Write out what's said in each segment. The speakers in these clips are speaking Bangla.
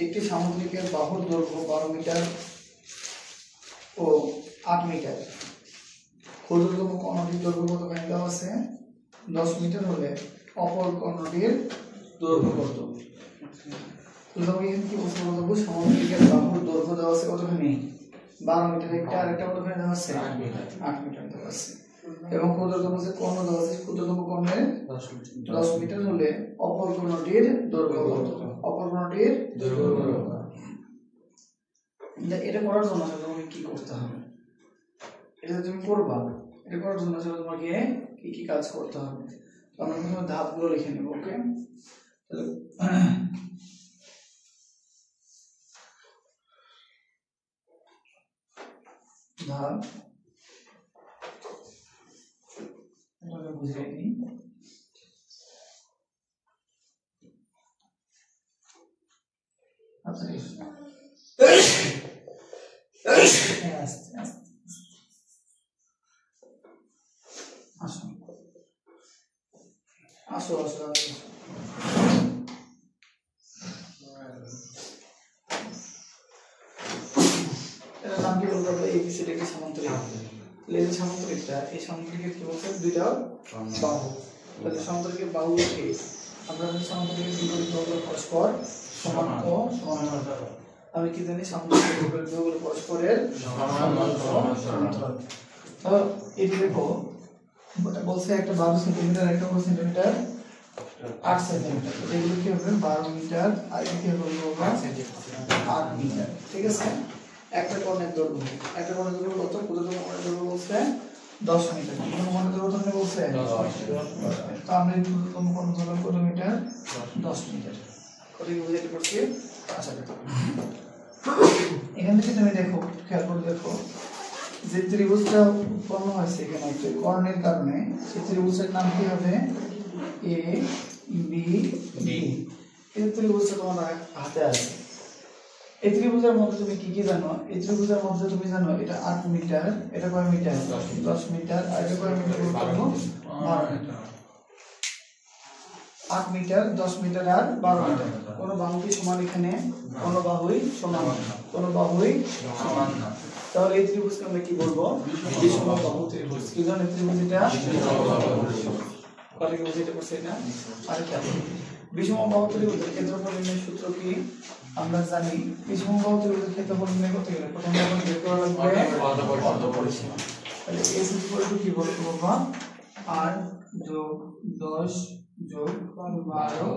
একটি সামুদ্রিকের বাহুর দৈর্ঘ্য 12 মিটার ও 8 মিটার। ক্ষুদ্রতম কর্ণটির দৈর্ঘ্য কতখানি দেওয়া আছে? 10 মিটার হলে অপর কর্ণটির দৈর্ঘ্য কত? কি বলতে বলবো, সামুদ্রিকের বাহুর দৈর্ঘ্য দেওয়া আছে কতখানি? 12 মিটার। একটা আরেকটা কতখানি দেওয়া আছে? 8 মিটার দেওয়া আছে। এবং ক্ষুদ্রতম যে কর্ণ দেওয়া আছে, ক্ষুদ্রতম কর্ণের 10 মিটার হলে অপর কর্ণটির দৈর্ঘ্য কত? অপর কর্ণটির দৈর্ঘ্য কত? এটা করার জন্য তোমাকে কি করতে হবে? এটা তুমি করবা, এটা করার জন্য তোমাকে কি কি কাজ করতে হবে? তো আমরা প্রথমে ধাপগুলো লিখে নেব। ওকে, ধাপ বুঝিয়ে নিই। আসো আসো আসো। এটার নাম কি বলবো? এবিসিডি কি সামান্তরিক। এই সামান্তরিকটা, এই সামান্তরিকের কি বলছে? দুইটা বাহু। তাহলে সামান্তরিকের বাহু কি? আমরা জানি সামান্তরিকের বিপরীত বাহুগুলো পরস্পর সমান ও সমান্তরাল। আমি কি জানি? সামান্তরিকের বিপরীত বাহুগুলো পরস্পরের সমান্তরাল। তো এই দেখো, বলছে একটা 12 সেন্টিমিটার, একটা 12 সেন্টিমিটার, 8 সেন্টিমিটার। এগুলো কি হবে? 12 মিটার আর এটা কি হবে? 8 মিটার। ঠিক আছে। একটা কর্ণের দৈর্ঘ্য, একটা কর্ণের দৈর্ঘ্য কত? ক্ষুদ্রতম কর্ণের দৈর্ঘ্য বলছে 10 মিটার। ক্ষুদ্রতম কর্ণের দৈর্ঘ্য কত বলছে? 10 মিটার। তো আমরা ক্ষুদ্রতম কর্ণের দৈর্ঘ্য কত মিটার? 10 মিটার। কত কি বুঝাইতে পারছি? আচ্ছা, এখান থেকে তুমি দেখো, খেয়াল করে দেখো, যে ত্রিভুজটা উৎপন্ন হয়েছে এখানে একটা কর্ণের কারণে, সেই ত্রিভুজের নাম কি হবে? A B D. এই ত্রিভুজটা তোমার হাতে আছে। এই ত্রিভুজের মধ্যে তুমি কি কি জানো? এই ত্রিভুজের মধ্যে তুমি জানো এটা 8 মিটার, এটা কয় মিটার? 10 মিটার, আর এটা কয় মিটার? 12 মিটার। 8 মিটার, 10 মিটার আর 12 মিটার। কোন বাহু কি সমান এখানে? কোন বাহুই সমান, কোন বাহুই সমান না। তাহলে এই ত্রিভুজকে আমরা কি বলবো? বিষম বাহু ত্রিভুজ। কি ধরনের ত্রিভুজ এটা? কত কি বুঝাইতে পারছি এটা? আরেকটা বিষম বাহু ত্রিভুজের ক্ষেত্রফল নির্ণয়ের সূত্র কি? আমরা জানি বিষম বাহু ত্রিভুজের ক্ষেত্রফল নির্ণয় করতে গেলে প্রথমে আমরা বের করা লাগবে অর্ধপরিসীমা। তাহলে s = কি বলবো বাবা? 8 + 10 + 12 / 2।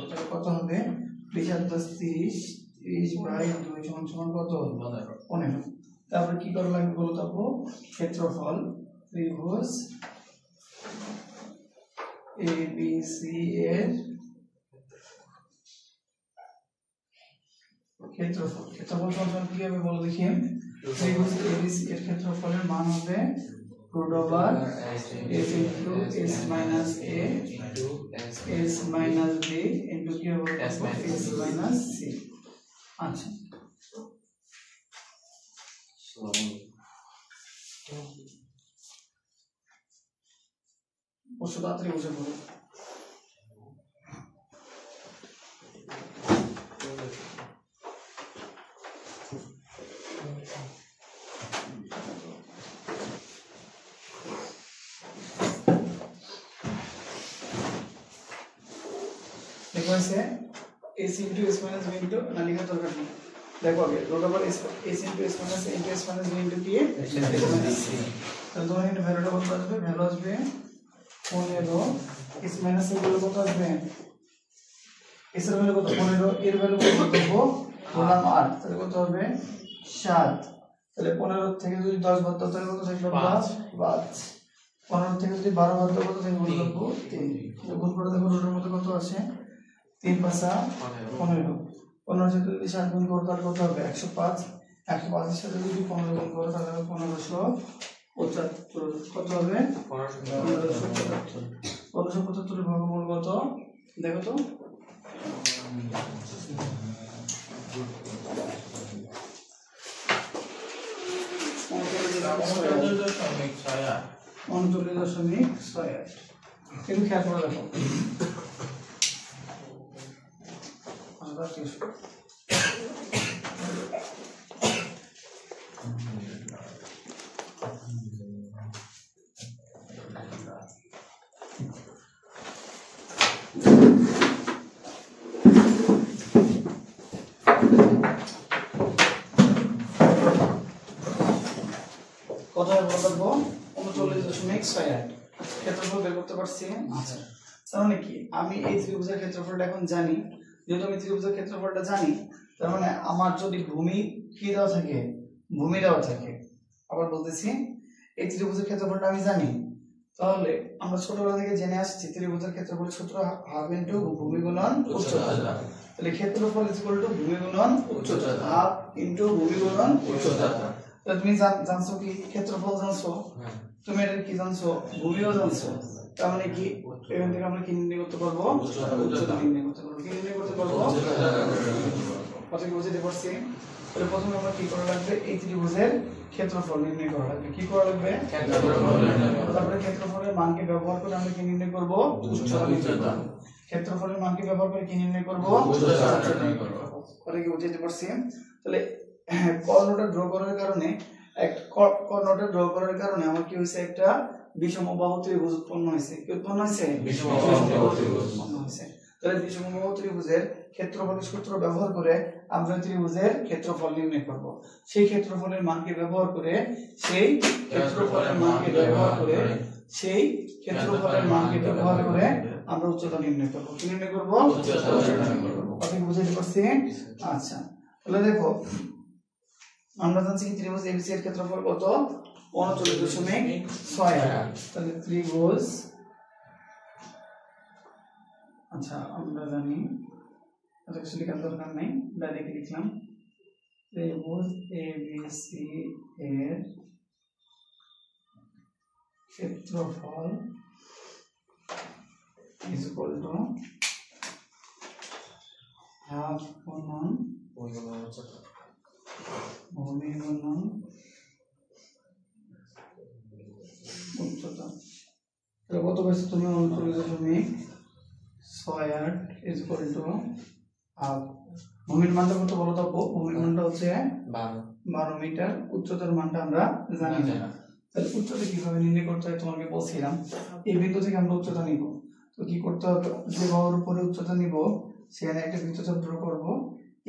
তাহলে কত হবে? 20 + 10 30, 30/2 = কত? 15। তারপরে কি করা লাগবে বলো তো? ক্ষেত্রফল ত্রিভুজ ABC এর ক্ষেত্রফল। ক্ষেত্রফল সমান কি হবে বলো দেখি? ত্রিভুজ ABC এর ক্ষেত্রফলের মান হবে √s * s - a s - b কি হবে? s - c। আচ্ছা, ওষুধ তাড়াতাড়ি বুঝে পড়ো। দেখো আছে s * s - b না লিখার দরকার নেই। দেখো আগে √s * s - b কি? তাহলে তোমার এখানে ভ্যালুটা কত আসবে? ভ্যালু আসবে 15। s - a গুলো কত আসবে? এর ভ্যালু কত 15, এর ভ্যালু কত দেবো বললাম 8, তাহলে কত হবে 7। তাহলে 15 থেকে যদি 10 বাদ দাও তাহলে কত থাকবে 5। 15 থেকে যদি 12 বাদ দাও কত থাকবে বললাম 3। গুণ করে দেখো রুটের মধ্যে কত আসে 3 5 15। 15 থেকে যদি 7 গুণ করো তাহলে কত হবে 105। 105 এর সাথে যদি 15 গুণ করো তাহলে হবে 1575। কত হবে 1575। 1575 এর বর্গমূল কত দেখো তো 39.68। একটু খেয়াল করে দেখো কত হবে বলবো 39.68 ক্ষেত্রফল বের করতে পারছি। আচ্ছা তার মানে কি আমি এই ত্রিভুজের ক্ষেত্রফলটা এখন জানি, যেহেতু আমি ত্রিভুজের ক্ষেত্রফলটা জানি তার মানে আমার যদি ভূমি কি দেওয়া থাকে ভূমি দেওয়া থাকে, আবার বলতেছি এই ত্রিভুজের ক্ষেত্রফলটা আমি জানি, তাহলে আমরা ছোটবেলা থেকে জেনে আসছি ত্রিভুজের ক্ষেত্রফল সূত্র হাফ ইনটু ভূমি গুণন উচ্চতা। তাহলে ক্ষেত্রফল ইকুয়াল টু ভূমি গুণন উচ্চতা, হাফ ইনটু ভূমি গুণন উচ্চতা। তাহলে তুমি জানছো কি ক্ষেত্রফল জানছো, তুমি এটা কি জানছো ভূমিও জানছো, তার মানে কি এখান থেকে আমরা কি নির্ণয় করতে পারবো উচ্চতা নির্ণয় করতে পারবো। কি নির্ণয় করতে পারবো কথা কি বুঝতে পারছি। তাহলে প্রথমে আমরা কি করা লাগবে এই ত্রিভুজের ক্ষেত্রফল নির্ণয় করা লাগবে। কি করা লাগবে তারপরে ক্ষেত্রফলের মানকে ব্যবহার করে আমরা কি নির্ণয় করব উচ্চতা নির্ণয় করব। ক্ষেত্রফলের মানকে ব্যবহার করে কি নির্ণয় করব উচ্চতা নির্ণয় করব। কথা কি বুঝতে পারছি। তাহলে কর্ণটা ড্র করার কারণে আমার কি হয়েছে একটা বিষমবাহু ত্রিভুজ উৎপন্ন হয়েছে। কি উৎপন্ন হয়েছে বিষমবাহু ত্রিভুজ উৎপন্ন হয়েছে। তাহলে বিষমবাহু ত্রিভুজের ক্ষেত্রফলের সূত্র ব্যবহার করে আমরা ত্রিভুজের ক্ষেত্রফল নির্ণয় করব। সেই ক্ষেত্রফলের মানকে ব্যবহার করে আমরা উচ্চতা নির্ণয় করব। কি নির্ণয় করব উচ্চতা নির্ণয় করব। আপনি বুঝতে পারছেন। আচ্ছা তাহলে দেখো আমরা জানছি কি ত্রিভুজ এবিসি এর ক্ষেত্রফল কত 39.68। তাহলে ত্রিভুজ আচ্ছা আমরা জানি এটা কিছু লেখার দরকার নাই, ডাইরেক্ট লিখলাম ত্রিভুজ এবিসি এর ক্ষেত্রফল is equal to half গুণন ভূমি গুণন উচ্চতা। তাহলে কত পাইছো তুমি 39.68 is equal to half। ভূমির মানটা কত বলো তো? ভূমির মানটা হচ্ছে 12 মিটার, উচ্চতার মানটা আমরা জানি না। তাহলে উচ্চতা কিভাবে নির্ণয় করতে হয় তোমাকে বলছিলাম। এই বিন্দু থেকে আমরা উচ্চতা নিব, তো কি করতে হবে যে বাহুর উপরে উচ্চতা নিব সেখানে একটা বৃত্তচাপ ড্র করব।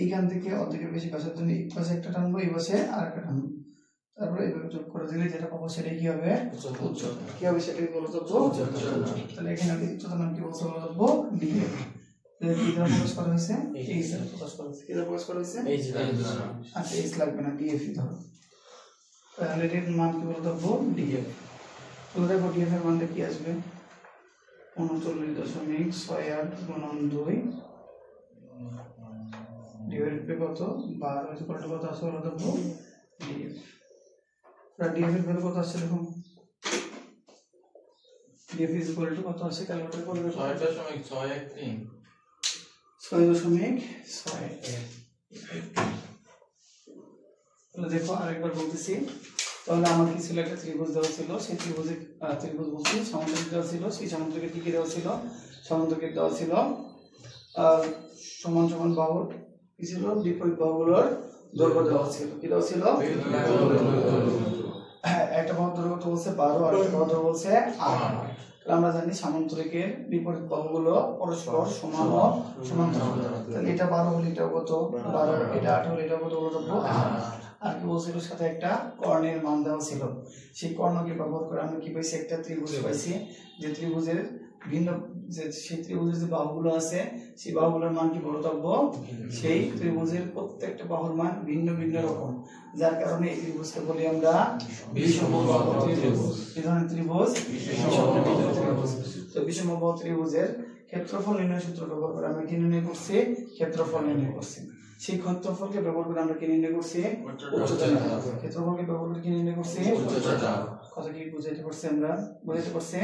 এখান থেকে অর্ধেকের বেশি পাশের জন্য এই পাশে একটা টানবো, এই পাশে আরেকটা টানবো, তারপরে এইভাবে যোগ করে দিলে যেটা পাবো সেটাই কি হবে উচ্চতা। কি হবে সেটাই বলো তো উচ্চতা। তাহলে এখানে উচ্চতার নাম কি বলছো বলো তো ডিএফ। কি দ্বারা প্রকাশ করা হয়েছে এইচ দ্বারা প্রকাশ করা হয়েছে। কি দ্বারা প্রকাশ করা হয়েছে এইচ দ্বারা। আচ্ছা এইচ লাগবে না, ডিএফ ধরো। তাহলে এর মান কি বলো তো ডিএফ। তাহলে দেখো ডিএফ এর মানটা কি আসবে 39.68 গুণন 2 ডিভাইডেড বাই কত 12 ইকুয়াল টু কত আসছে বলো তো ডিএফ। তাহলে ডিএফ এর ভ্যালু কত আসছে দেখো, ডিএফ ইজ ইকুয়াল টু কত আসছে ক্যালকুলেট করবে 6.613 6.613। তাহলে দেখো আরেকবার বলতেছি। তাহলে আমার কি ছিল একটা ত্রিভুজ দেওয়া ছিল, সেই ত্রিভুজে ত্রিভুজ বলছি সামান্তরিক দেওয়া ছিল, সেই সামান্তরিকে কি দেওয়া ছিল সামান্তরিক দেওয়া ছিল সমান সমান বাহুর কি ছিল বিপরীত বাহুগুলোর দৈর্ঘ্য দেওয়া ছিল। কি দেওয়া ছিল একটা বাহুর দৈর্ঘ্য কত বলছে 12 আর একটা বাহুর দৈর্ঘ্য বলছে 8। তাহলে আমরা জানি সামান্তরিকের বিপরীত বাহুগুলো পরস্পর সমান ও সমান্তরাল। তাহলে এটা 12 হলে এটা কত 12, এটা 8 হলে এটা কত বলতো 8। আর কি বলছিল সাথে একটা কর্ণের মান দেওয়া ছিল, সেই কর্ণকে ব্যবহার করে আমরা কি পাইছি একটা ত্রিভুজ পাইছি, যে ত্রিভুজের ভিন্ন যে সেই ত্রিভুজের যে বাহুগুলো আছে সেই বাহুগুলোর মান কি বলতব্য সেই ত্রিভুজের প্রত্যেকটা বাহুর মান ভিন্ন ভিন্ন রকম, যার কারণে এই ত্রিভুজকে বলি আমরা বিষমবাহু ত্রিভুজ। এই ধরনের ত্রিভুজ বিষমবাহু ত্রিভুজ। তো বিষমবাহু ত্রিভুজের ক্ষেত্রফল নির্ণয় সূত্র ব্যবহার করে আমরা কি নির্ণয় করছি? ক্ষেত্রফল নির্ণয় করছি। সেই ক্ষেত্রফলকে ব্যবহার করে আমরা কি নির্ণয় করছি? উচ্চতা নির্ণয় করছি। ক্ষেত্রফলকে ব্যবহার করে কি নির্ণয় করছি? উচ্চতা। কথা কি বুঝাইতে পারছি আমরা? বুঝাইতে পারছি?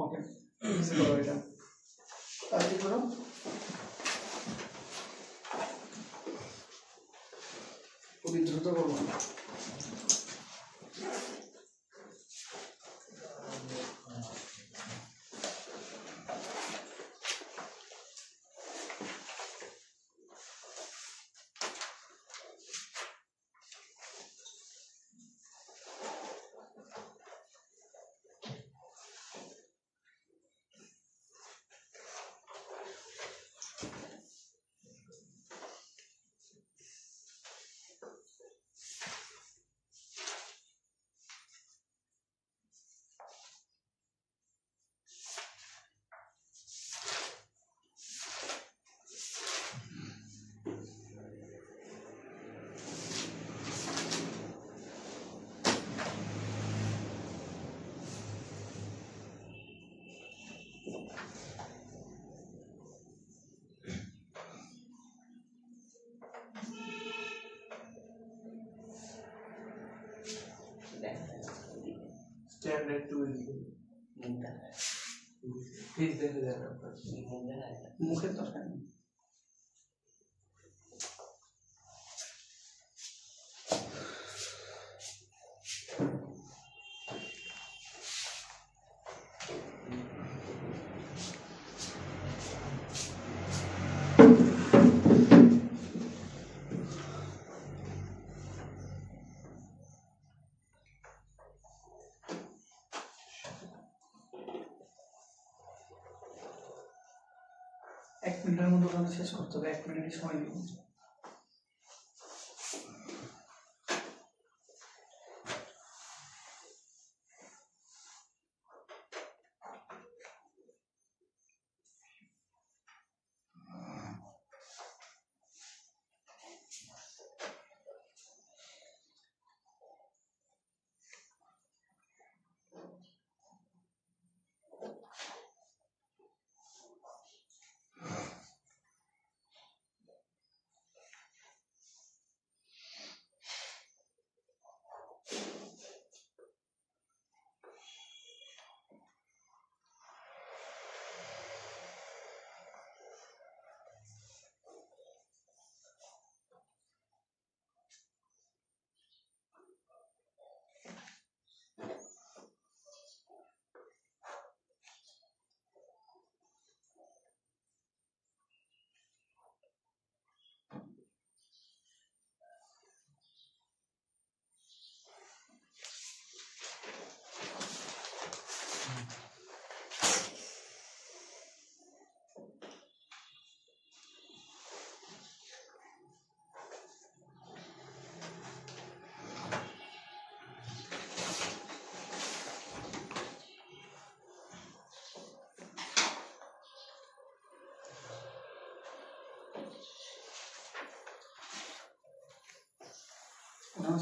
ওকে, বুঝতে পারো এটা। আর কি করো? খুবই দ্রুত করবো। স্ট্যান্ডার্ড টু প্লিজ দেখে দেন মুখের দরকার নেই। এক মিনিটের মধ্যে ওখানে শেষ করতে হবে, 1 মিনিট সময় দিব।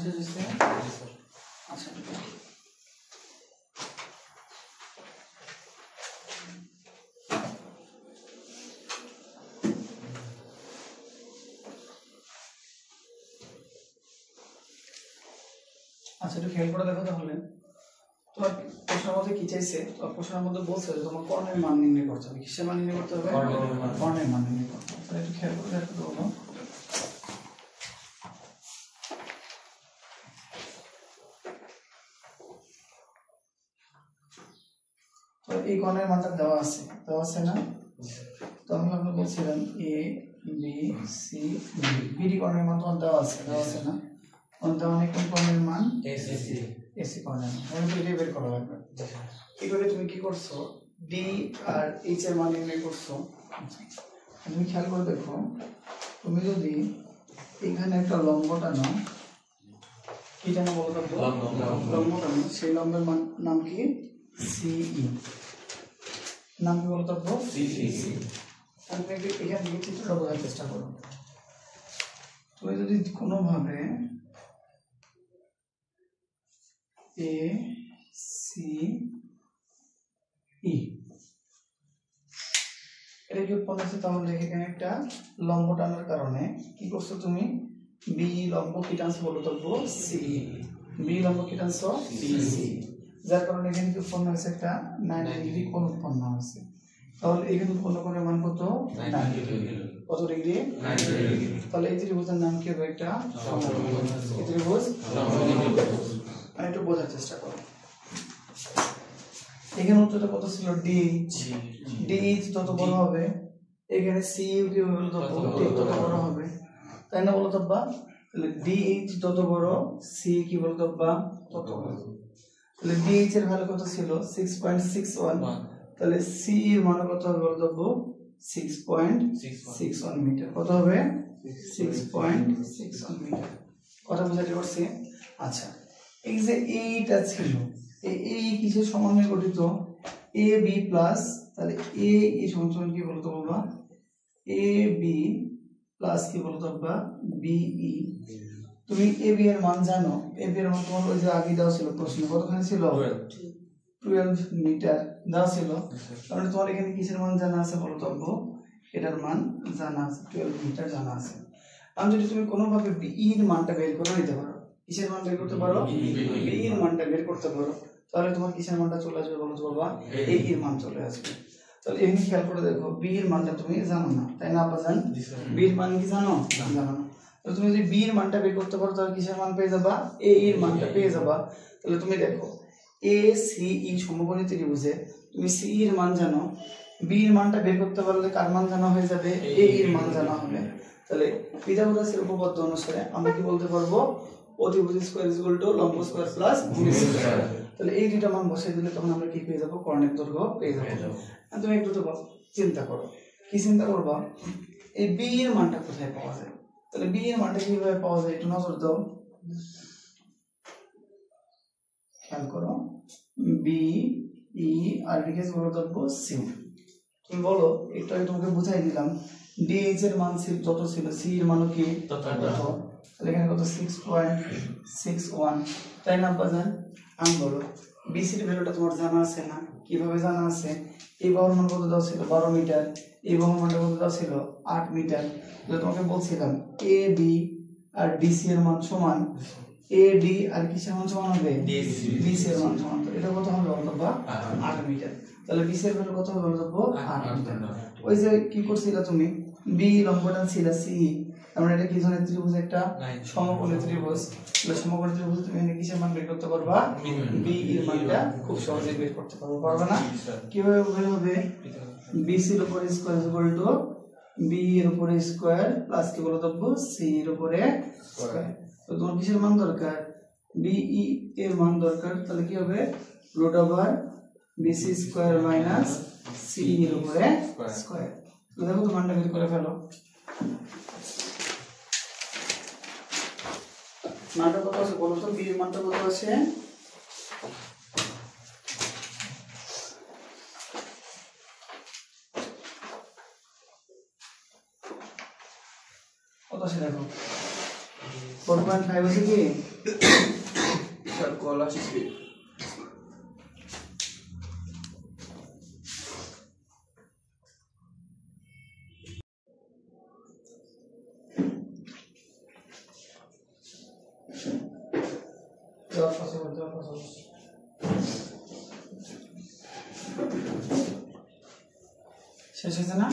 শেষ হচ্ছে। আচ্ছা, আচ্ছা একটু খেয়াল করে দেখো তাহলে। তোমার প্রশ্নের মধ্যে কি চাইছে? তোমার প্রশ্নের মধ্যে বলছে যে তোমার কর্ণের মান নির্ণয় করতে হবে। কিসের মান নির্ণয় করতে হবে? কর্ণের মান নির্ণয় করতে হবে। একটু খেয়াল করে দেখো তো। তো এই কর্ণের মানটা দেওয়া আছে না? তো আমি আপনাকে বলছিলাম এ বি সি ডি, বিডি কর্ণের মান তোমার দেওয়া আছে না? দেওয়া নেই কোন কর্ণের মান? এসি কর্ণের মান। আমি তো এটাই বের করা লাগবে। এগুলো তুমি কি করছো? ডি আর এইচ এর মান নির্ণয় করছো। তুমি খেয়াল করে দেখো, তুমি যদি এখানে একটা লম্ব টানো, কি টানো বলো তো? লম্ব টানো, সেই লম্বের নাম কি? সিই। নাম কি বলতো? সি। আমি এখান থেকে চিত্রটা বোঝার চেষ্টা করো। তুমি যদি কোনোভাবে এ সি ই এটা কি উৎপন্ন হচ্ছে, তাহলে এখানে একটা লম্ব টানার কারণে কি করছো তুমি? বি লম্ব কি টানছো বলো তো? সি। বি লম্ব কি টানছো? সি। যার কারণে এখানে কি উৎপন্ন হয়েছে? একটা 90 ডিগ্রি কোণ উৎপন্ন হয়েছে। তাহলে এখানে উৎপন্ন করার মান কত? 90 ডিগ্রি। কত ডিগ্রি? 90 ডিগ্রি। তাহলে এই ত্রিভুজের নাম কি হবে? একটা সমদ্বিভুজ। এই ত্রিভুজ সমদ্বিভুজ। আমি একটু বোঝার চেষ্টা করো। এখানে উচ্চতা কত ছিল? ডিএইচ। ডিএইচ যত বড় হবে এখানে সিইউ কি হবে? তত বড় হবে, তাই না? বলো তো বা। তাহলে ডিএইচ যত বড় সি কি বলতো বা তত বড়। তাহলে ডিএইচ এর ভ্যালু কত ছিল? 6.61। তাহলে সি এর মান কত হবে বলতো? 6.61 মিটার। কত হবে? 6.61 মিটার। কথা বুঝাতে পারছি? আচ্ছা, এই যে এইটা ছিল, এই কিসের সমন্বয়ে গঠিত? এ বি প্লাস, তাহলে এ ই সমান কি বলতো বাবা? এ বি প্লাস কি বলতো বাবা? B E. তুমি এ বি এর মান জানো? এ বি এর মান তোমার ওই যে আগে দেওয়া ছিল প্রশ্ন, কতখানি ছিল? 12 মিটার দেওয়া ছিল। তাহলে তোমার এখানে কিসের মান জানা আছে বলতো বাবা? এটার মান জানা আছে, 12 মিটার জানা আছে। আমি যদি তুমি কোনোভাবে বি এর মানটা বের করে নিতে পারো, কিসের মান বের করতে পারো? বি এর মানটা বের করতে পারো, তাহলে তোমার কিসের মানটা চলে আসবে বলো তো বাবা? এ এর মান চলে আসবে। তাহলে এখানে খেয়াল করে দেখো, বি এর মানটা তুমি জানো না, তাই না আব্বাজান? বি এর মান কি জানো? জানো না। তাহলে তুমি যদি বি এর মানটা বের করতে পারো তাহলে কিসের মান পেয়ে যাবা? এ এর মানটা পেয়ে যাবা। তাহলে তুমি দেখো এ সি ই সমকোণী ত্রিভুজে তুমি সি এর মান জানো, বি এর মানটা বের করতে পারলে কার মান জানা হয়ে যাবে? এ এর মান জানা হবে। তাহলে পিথাগোরাসের উপপাদ্য অনুসারে আমরা কি বলতে পারবো? অতিভুজ স্কয়ার ইজ ইকুয়াল টু লম্ব স্কয়ার প্লাস ভূমি স্কয়ার। তাহলে এই দুটো মান বসাই দিলে তখন আমরা কি পেয়ে যাব? কর্ণের দৈর্ঘ্য পেয়ে যাব। তুমি একটু তো চিন্তা করো, কি চিন্তা করবা? এই বি এর মানটা কোথায় পাওয়া যায়? তাহলে বি এর মানটা কিভাবে পাওয়া যায় একটু নজর দাও, খেয়াল করো। বি ই আর ডিকে বলো তো সি। তুমি বলো, একটু আগে তোমাকে বুঝাই দিলাম, ডিএইচ এর মান যত ছিল সি এর মানও কি তত। তাহলে এখানে কত? 6.61, তাই না বাজান? আমি বলো বিসি এর ভ্যালুটা তোমার জানা আছে না? কিভাবে জানা আছে? এই বাহুর মান কত দেওয়া ছিল? 12 মিটার। এই বাহুর মানটা কত দেওয়া ছিল? 8 মিটার। তাহলে তোমাকে বলছিলাম এ বি আর ডিসি এর মান সমান, এ ডি আর কিসের মান সমান হবে? ডিসি এর মান সমান। এটা কত হবে বলতো বা? 8 মিটার। তাহলে বিসি এর ভ্যালু কত হবে বলতো? 8 মিটার। ওই যে কি করছিলা তুমি? বি লম্বটা ছিল সি, আমরা এটা কি ধরনের ত্রিভুজ? একটা সমকোণী ত্রিভুজ। তাহলে সমকোণী ত্রিভুজ তুমি এখানে কিসের মান বের করতে পারবা? বি এর মানটা খুব সহজেই বের করতে পারবে না? কিভাবে বের হবে? বিসি এর উপরে square is equal to B এর উপরে স্কয়ার প্লাস কি বলতো? সি এর উপরে স্কয়ার। তো তোমার কিসের মান দরকার? বি ই এর মান দরকার। তাহলে কি হবে? Root over BC square minus C এর উপরে স্কয়ার। তো দেখো তো মানটা বের করে ফেলো। মানটা কত আছে বলো তো? বি এর মানটা কত আছে? কত আছে দেখো? 4.5 আছে কি? স্যার কল আসছে। শেষ হয়েছে না?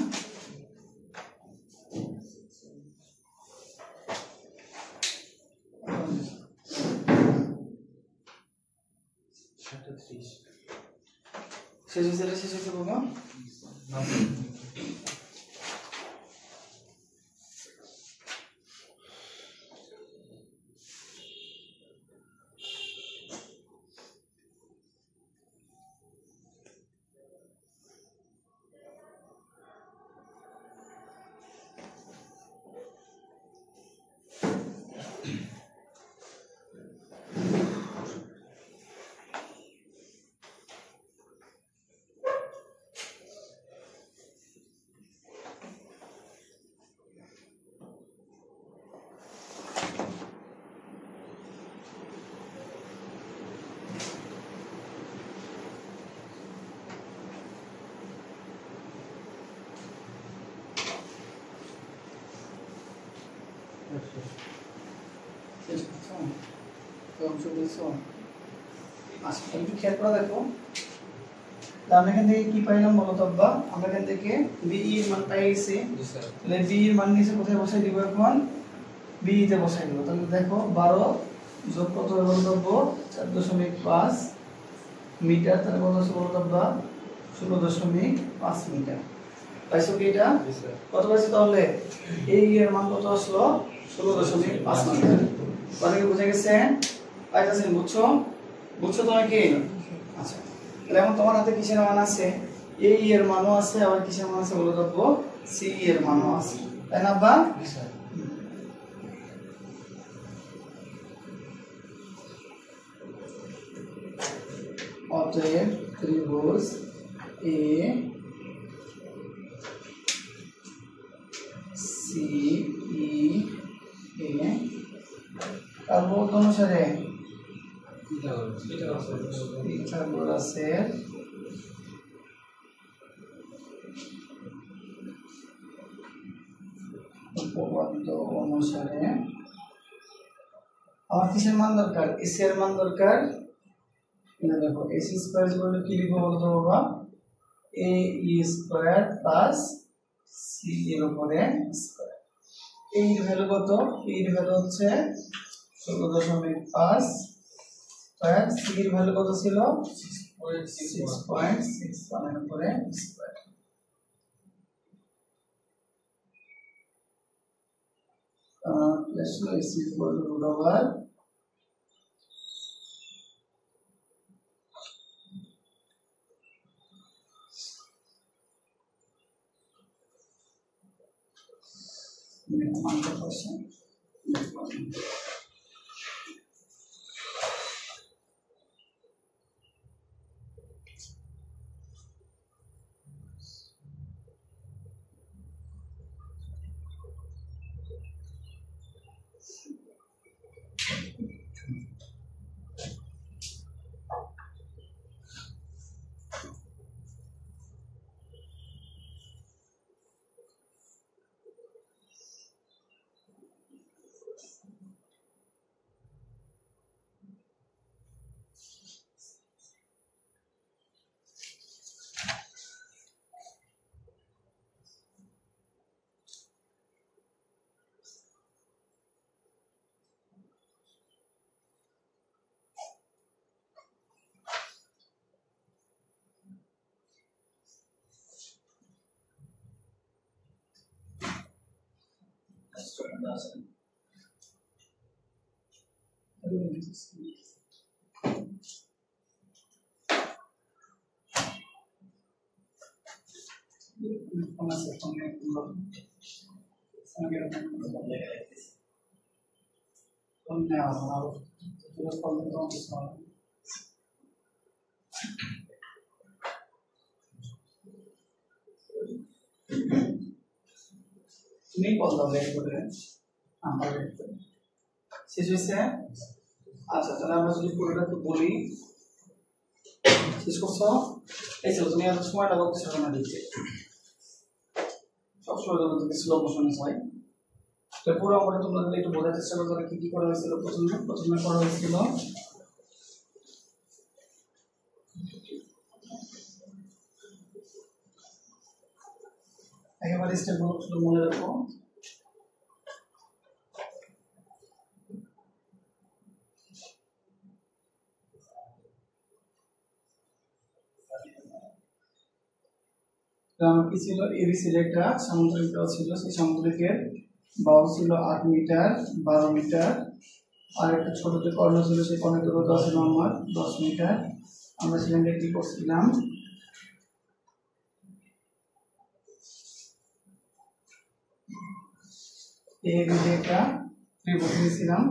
শেষ হয়েছে বাবা? অংশ বুঝছো? আচ্ছা একটু খেয়াল করে দেখো, আমরা এখান থেকে কি পাইলাম বলতো আব্বা? আমরা এখান থেকে বি এর মান পাই গেছি। তাহলে বি এর মান নিচে কোথায় বসাই দিব? এখন বি তে বসাই দিব। তাহলে দেখো 12 যোগ কত হবে বলতো আব্বা? 4.5 মিটার। তাহলে কত আছে বলতো আব্বা? 16.5 মিটার। পাইছো কি এটা? কত পাইছো তাহলে? এই এর মান কত আসলো? 16.5 মিটার। কথা কি বুঝে গেছে? পাইতেছেন? বুঝছো? বুঝছো তুমি কি? আচ্ছা তাহলে এখন তোমার হাতে কিসের মান আছে? এই এর মানও আছে, আবার কিসের মান আছে বলে দেবো? সি এর মানও আছে, তাই না আব্বা? অতএব ত্রিভুজ A C E A carbon অনুসারে পিথাগোরাসের উপপাদ্য অনুসারে আমার কিসের মান দরকার? এসি এর মান দরকার। এটা দেখো এসি স্কয়ার বলে কি লিখবো বলতো বাবা? এ ই স্কয়ার প্লাস সি এর উপরে স্কয়ার। এই এর ভ্যালু কত? এই এর ভ্যালু হচ্ছে 16.5 স্কয়ার। সি এর ভ্যালু কত ছিল? 6.61 এর উপরে square. let's do is equal to root over তুমি বল বের করে আমরা বের করি শেষ হয়েছে। আচ্ছা তাহলে আমরা যদি পুরোটা একটু বলি, শেষ করছো? এই চলো তুমি এত সময় লাগাও কিছু না দিতে, সবসময় জন্য তুমি স্লো মোশনে হয়। তো পুরো আমরা তোমরা যদি একটু বোঝার চেষ্টা করো কি কি করা হয়েছিল। প্রথমে করা হয়েছিল একেবারে স্টেপগুলো শুধু মনে রাখো। কি ছিল? এবিসির একটা সামুদ্রিক ছিল, সেই সামুদ্রিকের বাহু ছিল 8 মিটার 12 মিটার। আর একটা ছোট যে কর্ণ ছিল সেই কর্ণের দূরত্ব ছিল আমার 10 মিটার। আমরা সেখানে কি করছিলাম? একটা ত্রিভুজ নিয়েছিলাম।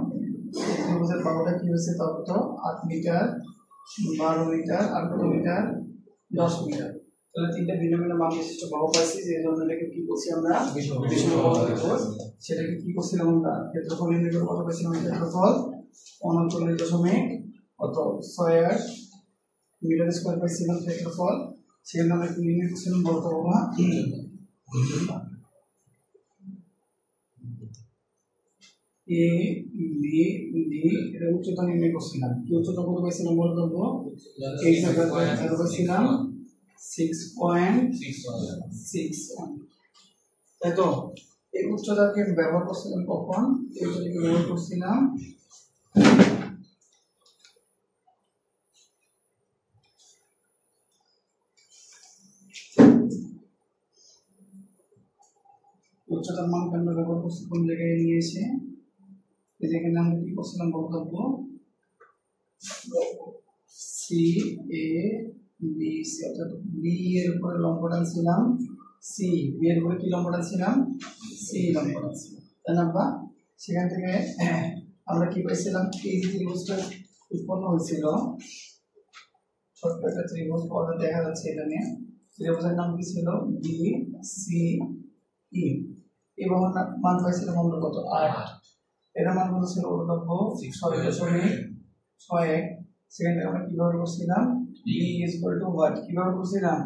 এই ত্রিভুজের বাহুটা কি হয়েছে? তত 8 মিটার 12 মিটার আর কত মিটার? 10 মিটার। তাহলে তিনটা ভিন্ন ভিন্ন মান বিশিষ্ট বাহু পাইছি, যে জন্য এটাকে কি করছি আমরা? বিষমবাহু ত্রিভুজ। সেটাকে কি করছিলাম আমরা? ক্ষেত্রফল নির্ণয় করে কত পাইছিলাম? ক্ষেত্রফল 39.6 মিটার স্কয়ার পাইছিলাম ক্ষেত্রফল। সেখানে আমরা কি নির্ণয় করছিলাম বলতে পারবো না? এ বি ডি এর উচ্চতা নির্ণয় করছিলাম। কি উচ্চতা কত পাইছিলাম বলতো? এই জায়গায় পাইছিলাম 6.61, তাই তো? এই উচ্চতাকে ব্যবহার করছিলাম কখন? এই উচ্চতাকে ব্যবহার করছিলাম উচ্চতার মান আমরা ব্যবহার করছি কোন জায়গায় নিয়ে এসে এই যেখানে আমরা কি করছিলাম বক্তব্য সি এ বি সি, অর্থাৎ বি এর উপরে লম্ব টানছিলাম সি, বি এর উপরে কি লম্ব টানছিলাম? সি লম্ব টানছিলাম, তাই না? বা সেখান থেকে আমরা কি পাইছিলাম? এই যে ত্রিভুজটা উৎপন্ন হয়েছিল, ছোট্ট একটা ত্রিভুজ পরে দেখা যাচ্ছে এখানে, ত্রিভুজের নাম কি ছিল? B C E. এবং মান পাইছিলাম আমরা কত? 8। এর মান কত ছিল? অনুলম্ব 6.61। সেখান থেকে আমরা কিভাবে করছিলাম? b is equal to what? কিভাবে করছিলাম?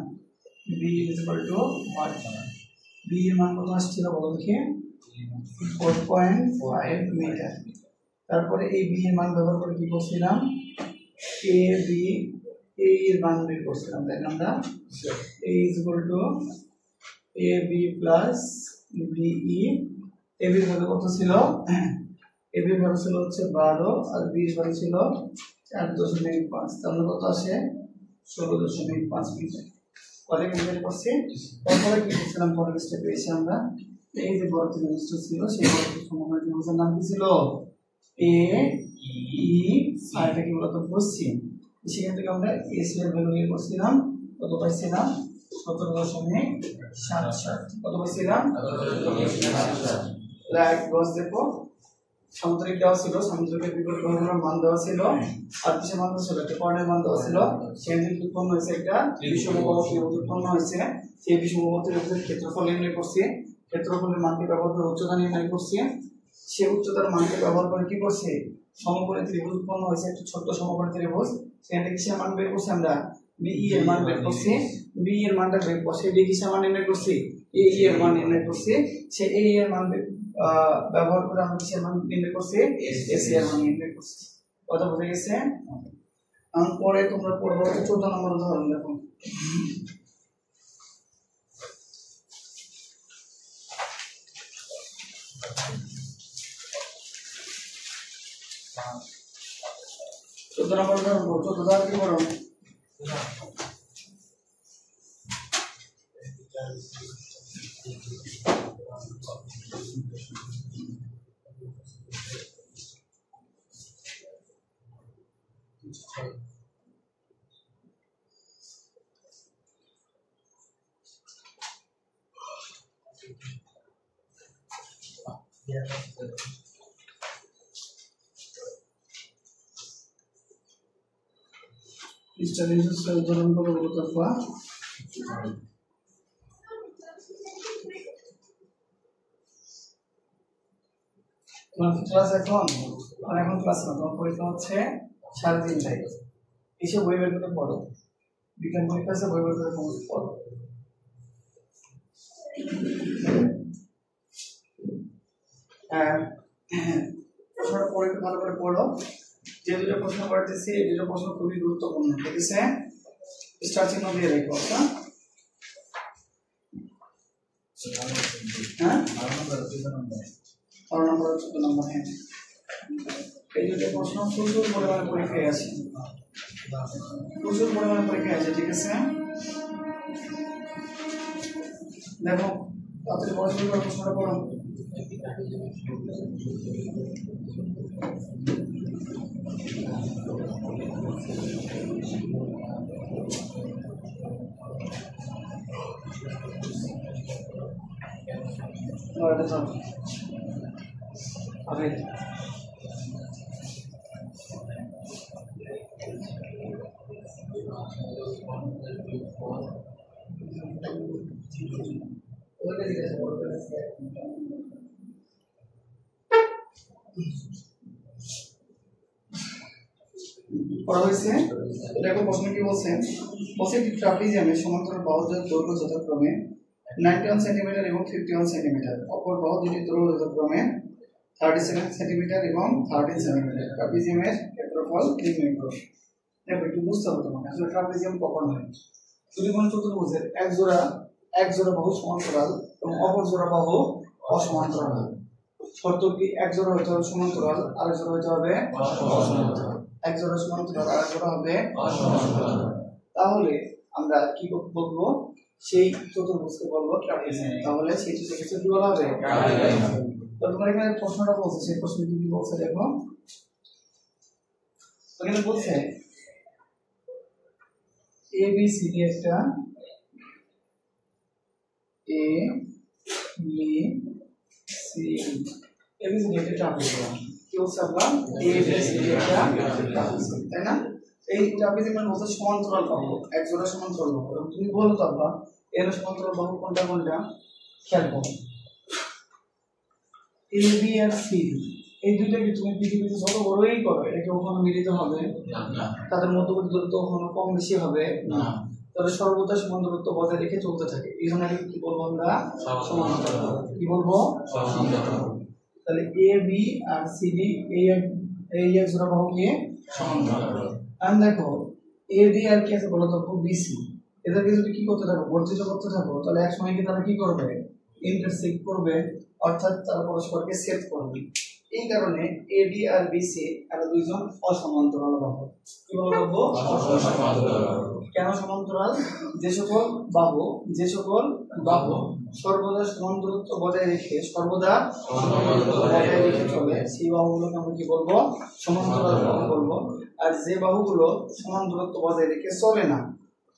b is equal to what? b এর মান কত আসছিল বলো দেখি? 4.5 মিটার। তারপরে এই b এর মান ব্যবহার করে কি করছিলাম? a b a এর মান বের করছিলাম, তাই না? আমরা a is equal to a b plus b e। a b এর ভ্যালু কত ছিল? a b এর ভ্যালু ছিল হচ্ছে 12 আর b এর ভ্যালু ছিল 4.5। তাহলে কত আসে? 16.5 মিটার। পরে কি বের করছি? তারপরে কি করছিলাম? পরের স্টেপে এসে আমরা এই যে বড় ত্রিভুজটা ছিল সেই বড় সমকোণ ত্রিভুজের নাম কি ছিল? এ ই আর এটা কি বলতো? বসছি। সেখান থেকে আমরা এসি এর ভ্যালু বের করছিলাম, কত পাইছিলাম? 17.77। কত পাইছিলাম? 17.77। লাইক বস দেখো, সামুদ্রিক দেওয়া ছিল, সামুদ্রিকের বিপরীত কোণের মান দেওয়া ছিল, আর কিসের মান দেওয়া ছিল? একটা কোণের মান দেওয়া ছিল। সেখান থেকে উৎপন্ন হয়েছে একটা বিষমবাহু ত্রিভুজ উৎপন্ন হয়েছে। সেই বিষমবাহু ত্রিভুজের ক্ষেত্রফল নির্ণয় করছি, ক্ষেত্রফলের মানকে ব্যবহার করে উচ্চতা নির্ণয় করছি। সেই উচ্চতার মানকে ব্যবহার করে কি করছি? সমকোণী ত্রিভুজ উৎপন্ন হয়েছে, একটা ছোট্ট সমকোণী ত্রিভুজ। সেখান থেকে কিসের মান বের করছি? আমরা বিই এর মান বের করছি। বি এর মানটা বের করছি, বি কিসের মান নির্ণয় করছি? এ এর মান নির্ণয় করছি। সেই এ এর মান ব্যবহার করে আমরা কিসের মান নির্ণয় করছি? এসি এর মান নির্ণয় করছি। কথা বুঝে গেছে? পরে তোমরা পড়বো 14 নম্বর উদাহরণ। দেখো, চোদ্দ নম্বর উদাহরণ। 14 কি করো? উদাহরণ করবো বলতো ক্লাস এখন ক্লাস না, তোমার পরীক্ষা হচ্ছে 3:30টায়। এসে বই বের করে পড়ো, বিজ্ঞান পরীক্ষা আছে, বই বের করে পড়ো। প্রশ্নটা পড়ে ভালো করে পড়ো। যে দুটো প্রশ্ন করতেছি এই দুটো প্রশ্ন খুবই গুরুত্বপূর্ণ, ঠিক আছে? স্টার চিহ্ন দিয়ে রেখো। হ্যাঁ, 12 নম্বর 14 নম্বর। হ্যাঁ, এই দুটো প্রশ্ন প্রচুর পরিমাণে পরীক্ষায় আছে, প্রচুর পরিমাণে পরীক্ষায় আছে, ঠিক আছে? দেখো তাড়াতাড়ি প্রশ্নটা পড়ো। পড়া হয়েছে? দেখো প্রশ্ন কি বলছেন? বলছে একটি ট্রাপিজিয়ামের সমান্তরাল বাহুর দৈর্ঘ্য যথাক্রমে 91 সেন্টিমিটার এবং 51 সেন্টিমিটার, অপর বাহু দুটি দৈর্ঘ্য যথাক্রমে 37 সেন্টিমিটার এবং 13 সেন্টিমিটার। ট্রাপিজিয়ামের ক্ষেত্রফল নির্ণয় করো। দেখো একটু বুঝতে হবে তোমাকে আসলে ট্রাপিজিয়াম কখন হয়। যদি কোনো চতুর্ভুজের এক জোড়া বাহু সমান্তরাল এবং অপর জোড়া বাহু অসমান্তরাল হয়। শর্ত কি এক জোড়া হতে হবে সমান্তরাল, আরেক জোড়া হতে হবে অসমান্তরাল। এক জোড়া সমান্তরাল, আরেক জোড়া হবে অসমান্তরাল। তাহলে আমরা কি বলবো, সেই চতুর্ভুজকে বলবো ট্রাপিজিয়াম। তাহলে সেই চতুর্ভুজকে কি বলা হবে? তো তোমার এখানে প্রশ্নটা বলছে, সেই প্রশ্নটি কি বলছে দেখো। এখানে বলছে এ বি সি ডি একটা এ বি সি এ বি সি ডি একটা ট্রাপিজিয়াম। কি বলছে আমরা? এ বি সি ডি একটা ট্রাপিজিয়াম, তাই না? এই ট্রাপিজিয়ামের মধ্যে সমান্তরাল বাহু, এক জোড়া সমান্তরাল বাহু। তুমি বলো তো আব্বা এর সমান্তরাল বাহু কোনটা কোনটা? খেয়াল করো, এ বি আর সি এই দুইটাকে তুমি পৃথিবীতে যত বড়ই করো এটা কি কখনো মিলিত হবে না। তাদের মধ্যবর্তী দূরত্ব কখনো কম বেশি হবে না। তবে সর্বদা সমান দূরত্ব বজায় রেখে চলতে থাকে। এই জন্য কি বলবো আমরা? সমান্তরাল। কি বলবো? সমান্তরাল। তাহলে A B R C D এই এক জোড়া বাহু কি সমান্তরাল। আর দেখো এ ডি আর কি আছে বলো তো? বিসি। এদেরকে যদি কি করতে থাকো, বর্ধিত করতে থাকো, তাহলে এক সময় কি তারা কি করবে? ইন্টারসেক্ট করবে, অর্থাৎ তারা পরস্পরকে ছেদ করবে। এই কারণে এডি আর বিসি এরা দুইজন অসমান্তরাল বাহু। কি বলবো? অসমান্তরাল। কেন সমান্তরাল? যে সকল বাহু সর্বদা সমান দূরত্ব বজায় রেখে চলে সেই বাহুগুলোকে আমরা কি বলবো? সমান্তরাল বাহু বলবো। আর যে বাহুগুলো সমান দূরত্ব বজায় রেখে চলে না,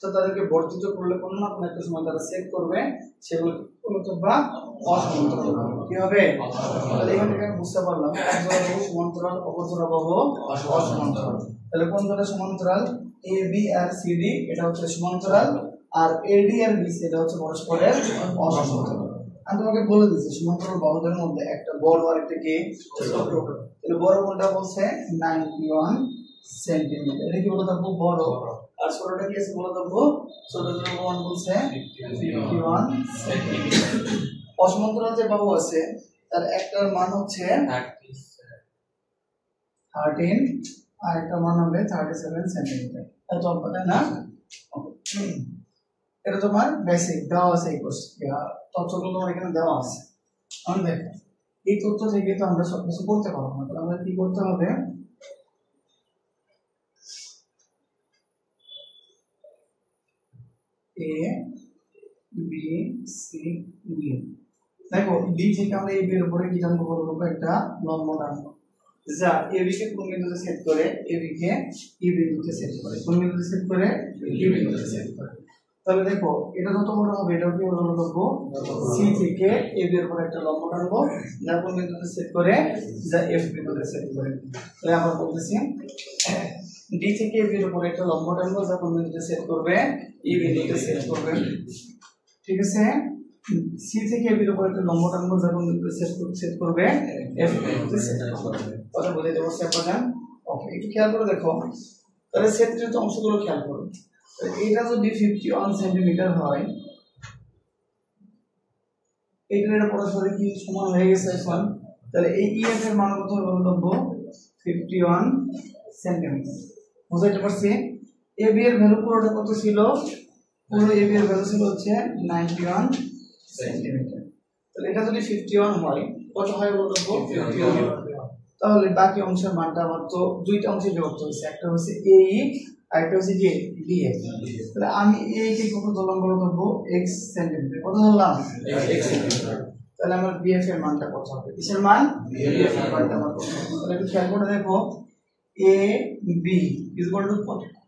তাদেরকে বর্ধিত করলে কোনো না কোনো একটা সময় তারা চেক করবে, সেগুলো বা অসমান্তরাল। কি হবে? তাহলে এখান থেকে আমি বুঝতে পারলাম এক জোড়া বাহু সমান্তরাল, অপর জোড়া বাহু অসমান্তরাল। তাহলে কোন জোড়া সমান্তরাল? A B R C D এটা হচ্ছে সমান্তরাল, আর এডি আর বিসি এটা হচ্ছে পরস্পরের অসমান্তরাল। আমি তোমাকে বলে দিচ্ছি সমান্তরাল বাহুদের মধ্যে একটা বড় আর একটা কি ছোট। তাহলে বড় কোনটা বলছে? 91 সেন্টিমিটার। এটা কি বলে থাকবো? বড়। আর ছোটটা কি আছে বলে থাকবো? ছোট ছোট বলছে 51 সেন্টিমিটার। অসমান্তরাল যে বাহু আছে তার একটার মান হচ্ছে 13 আর একটা মান হবে 37 সেন্টিমিটার। এত তাই না? এটা তোমার বেসিক দেওয়া আছে, এই তথ্যগুলো তোমার এখানে দেওয়া আছে। আমি দেখো এই তথ্য থেকে তো আমরা সবকিছু করতে পারবো না, তাহলে আমাদের কি করতে হবে? এ বি সি ডি। দেখো ডি থেকে আমরা এ বি এর উপরে কি জানবো বলবো? একটা লম্ব টানবো, যা এ বি কে কোন বিন্দুতে সেট করে, এ বি কে ই বিন্দুতে সেট করে, কোন বিন্দুতে সেট করে? ই বিন্দুতে সেট করে। তাহলে দেখো এটা যত বড় হবে এটাও কি বড় করবো? সি থেকে এ বি এর উপরে একটা লম্ব টানবো, যা কোন বিন্দুতে সেট করে? যা এফ বিন্দুতে সেট করে। তাহলে আমরা বলতেছি ডি থেকে এ বি এর উপরে একটা লম্ব টানবো, যা কোন বিন্দুতে সেট করবে? ই বিন্দুতে সেট করবে। ঠিক আছে? সি থেকে এ বি এর উপরে একটা লম্ব টানবো, যা কোন বিন্দুতে সেট করবে? এফ বিন্দুতে সেট করবে। কথা বলে দেবো স্টেপ বাই স্টেপ। ওকে, একটু খেয়াল করে দেখো। তাহলে সেটের অংশগুলো খেয়াল করো। এটা যদি 51 সেন্টিমিটার হয়, এটা পরস্পর কি সমান হয়ে গেছে এখন। তাহলে এই ইএফ এর মান কত হবে বলবো? 51 সেন্টিমিটার। বুঝাইতে পারছি? এবি এর ভ্যালু পুরোটা কত ছিল? পুরো এবি এর ভ্যালু ছিল হচ্ছে 91 সেন্টিমিটার। তাহলে এটা যদি 51 হয়, কত হয় বলবো? 51। তাহলে বাকি অংশের মানটা আমার তো দুইটা অংশে বিভক্ত হয়েছে, একটা হচ্ছে এই আর একটা হচ্ছে কি ডিএফ। তাহলে আমি এই কে কত ধরলাম বলবো? x centimetre. কত ধরলাম? x centimetre. তাহলে আমার বিএফ এর মানটা কত হবে? কিসের মান? বিএফ এর মানটা আমার কত হবে? তাহলে একটু খেয়াল করে দেখো, এ বি ইকুয়াল টু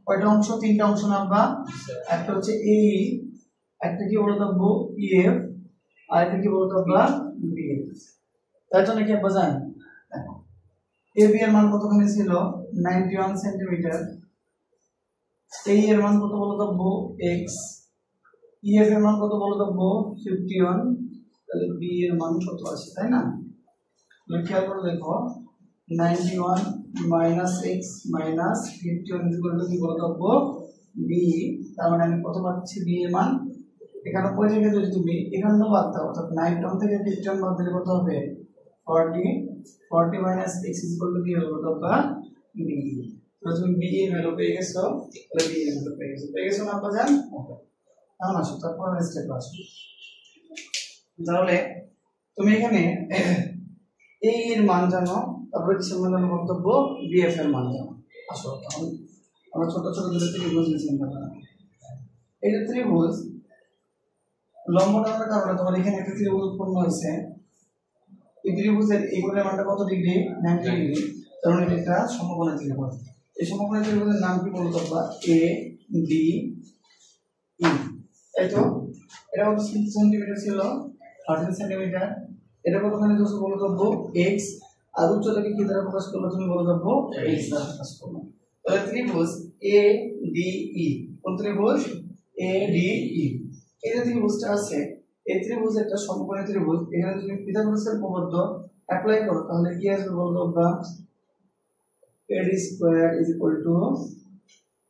কয়টা অংশ? তিনটা অংশ নামবা। একটা হচ্ছে এ, একটা কি বলে দেবো? ইএফ, আর একটা কি বলে দেবো? বিএফ। তাই তো নাকি বোঝেন? এ বি এর মান কতখানি ছিল? 91 সেন্টিমিটার। এই এর মান কত বলে দেবো? x। ইএফ এর মান কত বলে দেবো? 51। তাহলে বি এর মান কত আছে, তাই না? খেয়াল করে দেখো, 91 - x - 51 কি বলে দেবো? বি। তার মানে আমি কত পাচ্ছি? বি এর মান 91 থেকে যদি তুমি 51 বাদ দাও, অর্থাৎ 91 থেকে 51 বাদ দিলে কত হবে? 40 40 মাইনাস x কি হবে অথবা b। তো তুমি b এর ভ্যালু পেয়ে গেছো, তাহলে b এর ভ্যালু পেয়ে গেছো না বাজান? এখন আসো তারপর স্টেপ আসো। তাহলে তুমি এখানে a এর মান জানো, তারপরে কিসের মান জানো বক্তব্য bf এর মান জানো। আসো আমরা ছোট ছোট দুটো ত্রিভুজ চিন্তা করা। এই যে ত্রিভুজ লম্ব টানার কারণে তোমার এখানে একটা ত্রিভুজ উৎপন্ন হয়েছে। এই ত্রিভুজের এই কোণের মানটা কত ডিগ্রি? 90 ডিগ্রি। কারণ এটা একটা সমকোণী ত্রিভুজ। এই সমকোণী ত্রিভুজের নাম কি বলতো বা এ ডি ই। তাই তো এটা কত সেন্টিমিটার ছিল? 13 সেন্টিমিটার। এটা কতখানি দূরত্ব বলতো x, আর উচ্চতাকে কি দ্বারা প্রকাশ করলো তুমি বলতো x দ্বারা প্রকাশ করলো। তাহলে ত্রিভুজ এ ডি ই, কোন ত্রিভুজ? A D E. এই যে ত্রিভুজটা আছে, এই ত্রিভুজ একটা সমকোণী ত্রিভুজ। এখানে যদি পিথাগোরাসের উপপাদ্য অ্যাপ্লাই করো তাহলে কি আসবে বলতো বা AD square is equal two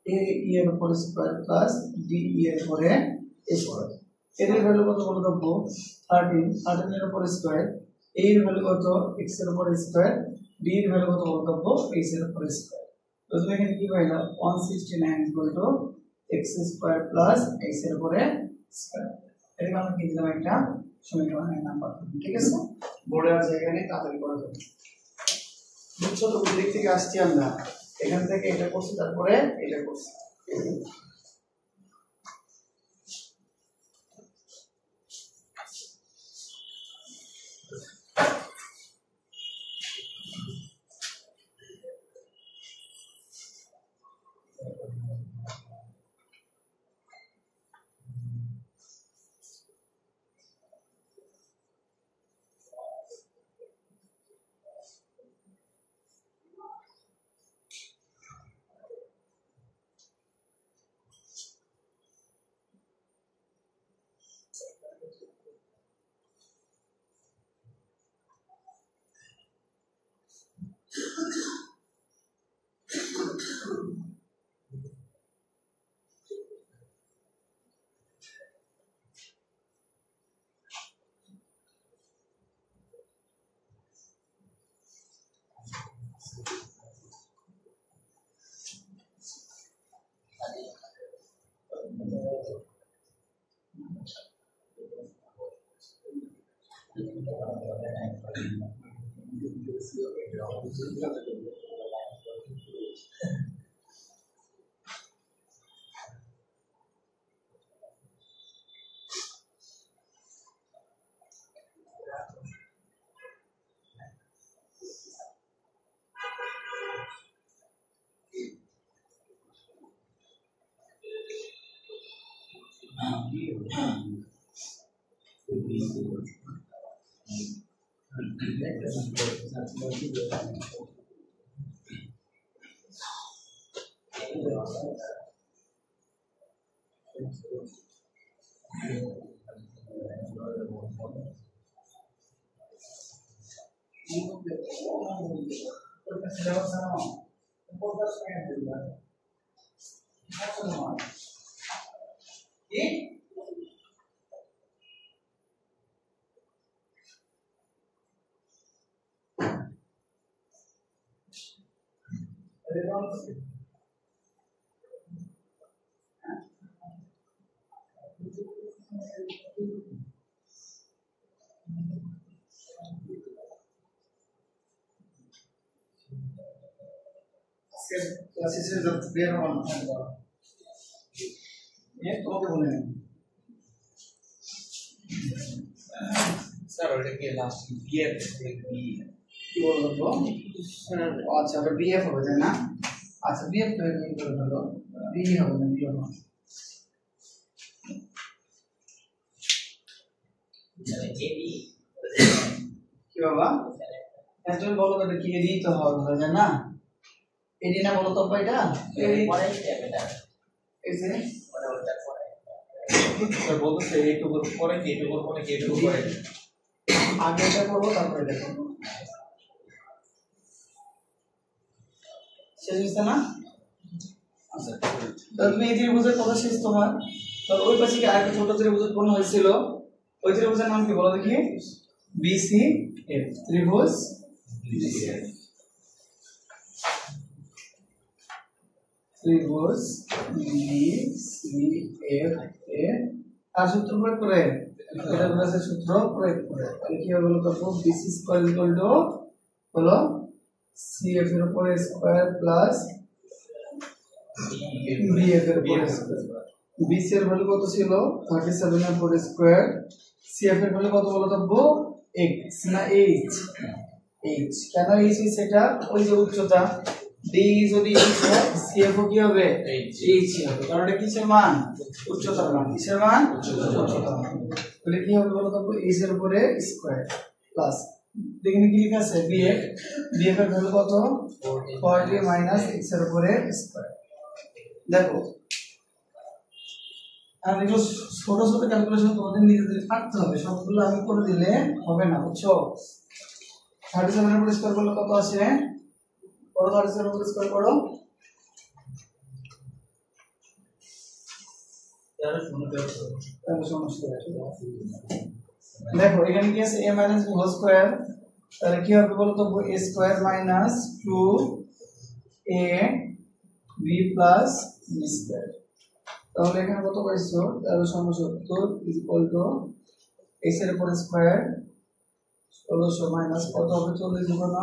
AE এর উপর স্কয়ার প্লাস DE এর উপরে স্কয়ার। এর ভ্যালু কত বলতো 13 এর উপর স্কয়ার, A এর ভ্যালু কত x এর উপর স্কয়ার, D এর ভ্যালু কত বলতো x এর উপর স্কয়ার। তো তুমি এখানে কি পাইলা 169 equal to x square plus x এর উপরে স্কয়ার। এটা আমরা কি দিলাম একটা সমীকরণের নাম্বার। ঠিক আছে, বোর্ডে আর জায়গা নেই, তাড়াতাড়ি করে দেব। বুঝছো তো? দিক থেকে আসছি আমরা, এখান থেকে এটা করছি, তারপরে এটা করছি। क्लासेस से जब क्लियर होना ये तो क्या बोले सर और के लास्ट बीएफ बी কি বলবো তো আচ্ছা এটা বিএফ হবে না? আচ্ছা বিএফ তো কি বলবো বি হবে না, বি হবে কি বাবা? তুমি বলো তো কি এডি তো হবে না? এডি না বলো তো এটা এডি পরে স্টেপ এটা এই যে পরে ওটা পরে স্যার বলতে এইটুকু পরে কি এইটুকু পরে কি এইটুকু পরে আগে এটা করব তারপরে এটা করব, শেষ হইছে না? আচ্ছা তাহলে তুমি এই ত্রিভুজের কথা শেষ তোমার। তাহলে ওই পাশে কি আরেকটা ছোট ত্রিভুজ উৎপন্ন হয়েছিল, ওই ত্রিভুজের নাম কি বলো দেখি? BCF ত্রিভুজ ত্রিভুজ BCF এ আর সূত্র প্রয়োগ করে এটা বলেছে সূত্র প্রয়োগ করে তাহলে কি হবে বলতো BC স্কয়ার ইকুয়াল টু হলো CF এর উপর স্কয়ার প্লাস BF এর উপর স্কয়ার BC এর ভ্যালু কত ছিল 37 এর উপর স্কয়ার CF এর ভ্যালু কত বলতো x না h কেন h সেটা ওই যে উচ্চতা d যদি h হয় CF কি হবে h হবে কারণ এটা কিসের মান উচ্চতার মান কিসের মান উচ্চতার মান তাহলে কি হবে বলতো h এর উপরে স্কয়ার প্লাস দেখেন কি লেখা আছে bf এর ভ্যালু কত 40 মাইনাস x এর উপরে স্কয়ার দেখো আর দেখো ছোট ছোট ক্যালকুলেশন তোমাদের নিজেদের পারতে হবে সবগুলো আমি করে দিলে হবে না বুঝছো 37 এর উপর স্কয়ার করলে কত আসে বড় 37 এর উপর স্কয়ার করো দেখো এখানে কি আছে a - b হোল স্কয়ার তাহলে কি হবে বলো তো a square minus 2ab plus b square তাহলে এখানে কত পাইছো 1370 x এর উপর স্কয়ার 1600 মাইনাস কত হবে 40 গুণ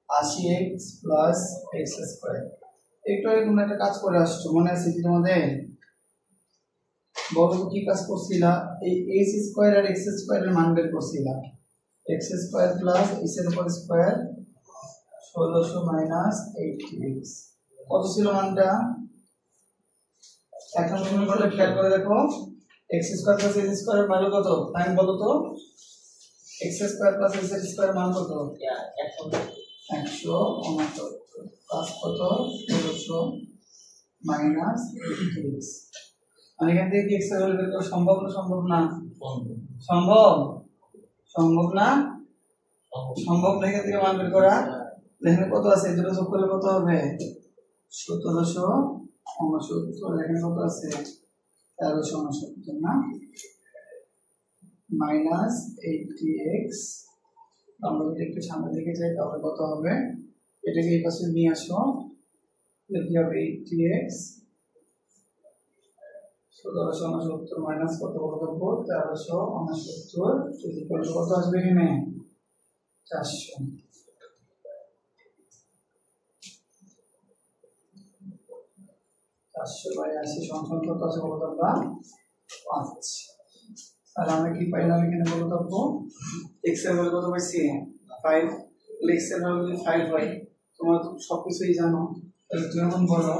80x প্লাস x স্কয়ার একটু আগে তোমরা একটা কাজ করে আসছো মনে আছে কি তোমাদের বলো তো কি কাজ করছিলা এই x স্কয়ার আর x স্কয়ার এর মান বের করছিলা x স্কয়ার প্লাস x এর উপর স্কয়ার 1600 মাইনাস 80x কত ছিল মানটা এখন তুমি বলে খেয়াল করে দেখো x square plus x square এর মান কত টাইম বলো তো x square plus x square মান কত 169 প্লাস কত 1600 মাইনাস 80x মানে এখান থেকে x এর ভ্যালু বের করা সম্ভব না সম্ভব না সম্ভব সম্ভব না সম্ভব না এখান থেকে মান বের করা এখানে কত আছে দুটো যোগ করলে কত হবে 1769 এখানে কত আছে 1369 না মাইনাস 80x আমরা যদি একটু সামনে দিকে যাই তাহলে কত হবে এটাকে এই পাশে নিয়ে আসো তাহলে কি হবে 80x 1769 মাইনাস কত কত করব 1369 ইকুয়াল টু কত আসবে এখানে 400 482 সমান কত আছে বলো তো 5 আর আমরা কি পাইলাম এখানে বলো তো x এর ভ্যালু কত পাইছি 5 x এর ভ্যালু 5 হয় তোমরা তো সবকিছুই জানো তাহলে তুমি এখন বলো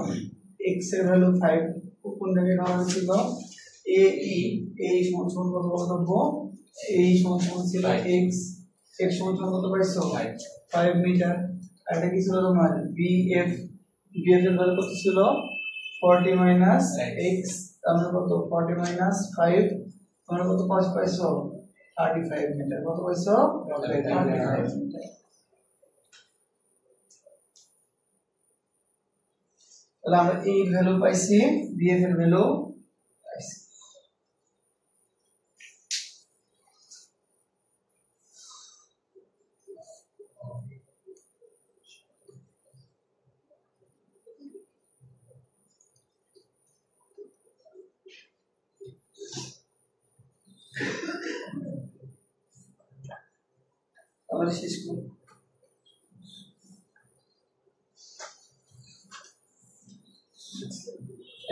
x এর ভ্যালু 5 কোন জায়গায় দেওয়া হয়েছিল a e a সমান কত বলো তো a সমান ছিল x x সমান কত পাইছো 5 মিটার আর এটা কি ছিল তোমার bf bf এর ভ্যালু কত ছিল 40 মাইনাস x আমরা কত 40 মাইনাস 5 তোমরা কত পাইছো 35 মিটার কত পাইছো 35 মিটার তাহলে আমরা a এর ভ্যালু পাইছি bf এর ভ্যালু পাইছি আবার শেষ করব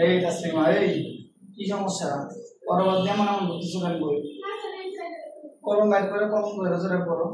এই তাসলিমা এই কি সমস্যা পরবর্তী এমন এমন কিছু লাগবে কলম বাইর করে কলম ধরে ধরে পড়ো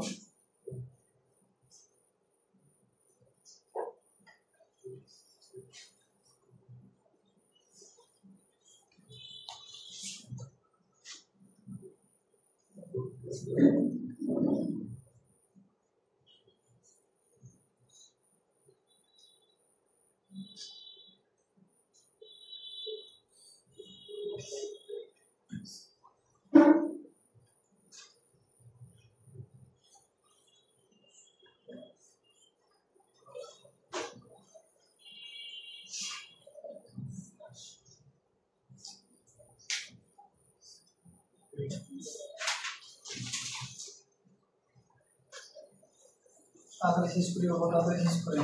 তাড়াতাড়ি শেষ করি বাবা, তাড়াতাড়ি শেষ করি।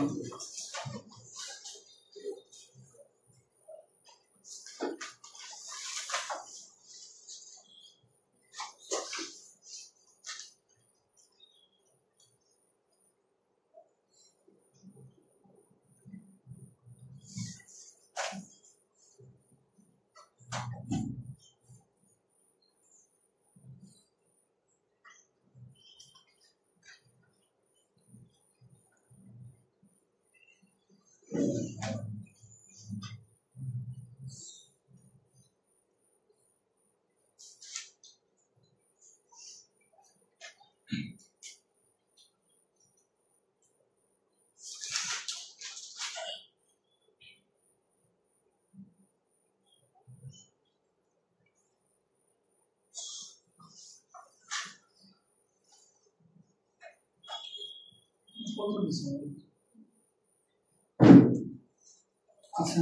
আচ্ছা,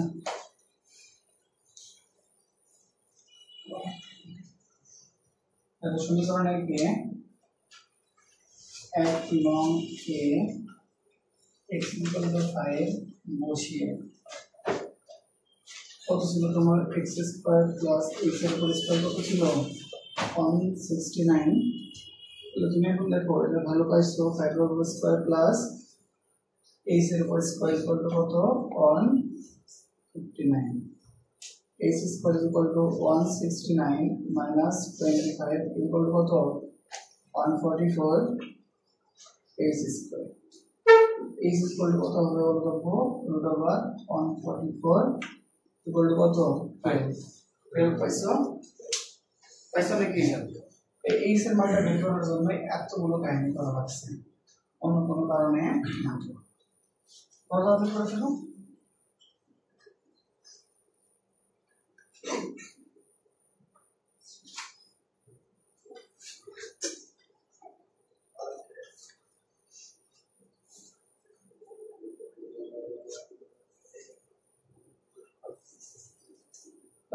সমীকরণে গিয়ে 1 লং a x = 5 বসিয়ে কত ছিল তোমার x² + x এর উপর স্কয়ার কত ছিল 169। তাহলে তুমি এখন দেখো এটা ভালো পাইছো 5² + h এর উপর স্কয়ার কত 159। h² = 169 - 25 কত 144 h²। h কত হবে বলবো √144 কত 5 পাইছো নাকি? এই এর মানটা বের করার জন্য এতগুলো কাহিনী করা লাগছে, অন্য কোনো কারণে না। কথা বলতে পারছো?